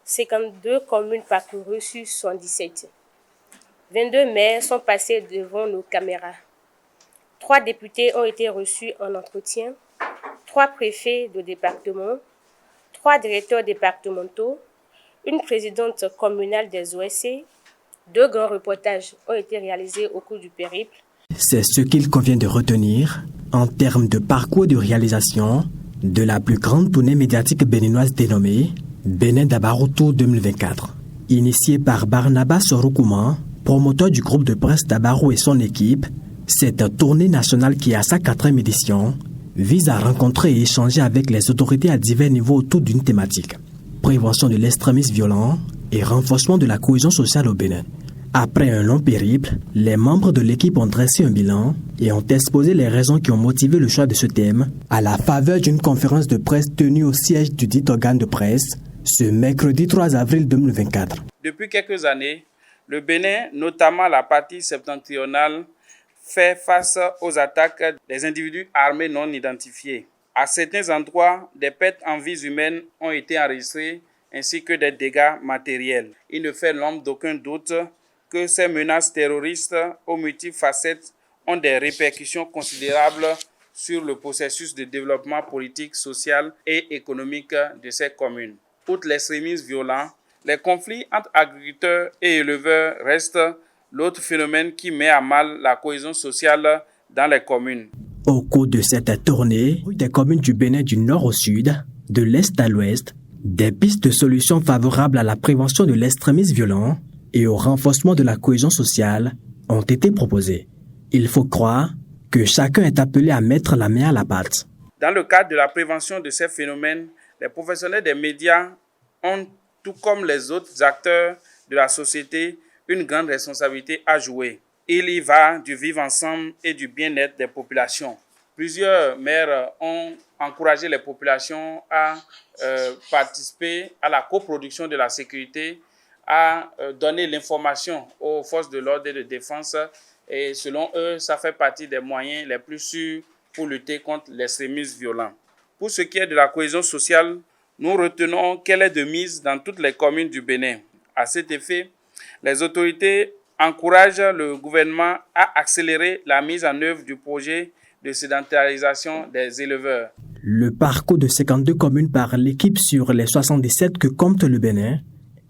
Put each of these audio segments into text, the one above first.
52 communes parcourues sur 77. 22 maires sont passés devant nos caméras. 3 députés ont été reçus en entretien, 3 préfets de département, 3 directeurs départementaux, une présidente communale des OSC. 2 grands reportages ont été réalisés au cours du périple. C'est ce qu'il convient de retenir en termes de parcours de réalisation de la plus grande tournée médiatique béninoise dénommée Bénin Dabarou Tour 2024. Initiée par Barnaba Sorokouman, promoteur du groupe de presse Dabarou et son équipe, cette tournée nationale qui, à sa 4e édition, vise à rencontrer et échanger avec les autorités à divers niveaux autour d'une thématique: prévention de l'extrémisme violent et renforcement de la cohésion sociale au Bénin. Après un long périple, les membres de l'équipe ont dressé un bilan et ont exposé les raisons qui ont motivé le choix de ce thème à la faveur d'une conférence de presse tenue au siège du dit organe de presse ce mercredi 3 avril 2024. Depuis quelques années, le Bénin, notamment la partie septentrionale, fait face aux attaques des individus armés non identifiés. À certains endroits, des pertes en vies humaines ont été enregistrées ainsi que des dégâts matériels. Il ne fait l'ombre d'aucun doute que ces menaces terroristes aux multiples facettes ont des répercussions considérables sur le processus de développement politique, social et économique de ces communes. Outre l'extrémisme violent, les conflits entre agriculteurs et éleveurs restent l'autre phénomène qui met à mal la cohésion sociale dans les communes. Au cours de cette tournée, des communes du Bénin du nord au sud, de l'est à l'ouest, des pistes de solutions favorables à la prévention de l'extrémisme violent et au renforcement de la cohésion sociale ont été proposées. Il faut croire que chacun est appelé à mettre la main à la pâte. Dans le cadre de la prévention de ces phénomènes, les professionnels des médias ont, tout comme les autres acteurs de la société, une grande responsabilité à jouer. Il y va du vivre ensemble et du bien-être des populations. Plusieurs maires ont encouragé les populations à participer à la coproduction de la sécurité, à donner l'information aux forces de l'ordre et de défense. Et selon eux, ça fait partie des moyens les plus sûrs pour lutter contre l'extrémisme violent. Pour ce qui est de la cohésion sociale, nous retenons qu'elle est de mise dans toutes les communes du Bénin. À cet effet, les autorités encouragent le gouvernement à accélérer la mise en œuvre du projet de sédentarisation des éleveurs. Le parcours de 52 communes par l'équipe sur les 77 que compte le Bénin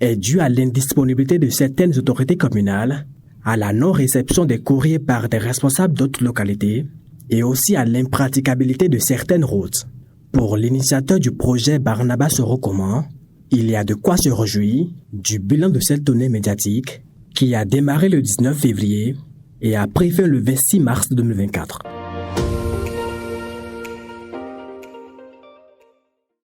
est dû à l'indisponibilité de certaines autorités communales, à la non-réception des courriers par des responsables d'autres localités et aussi à l'impraticabilité de certaines routes. Pour l'initiateur du projet Barnaba Sorokouman, il y a de quoi se réjouir du bilan de cette tournée médiatique qui a démarré le 19 février et a pris fin le 26 mars 2024.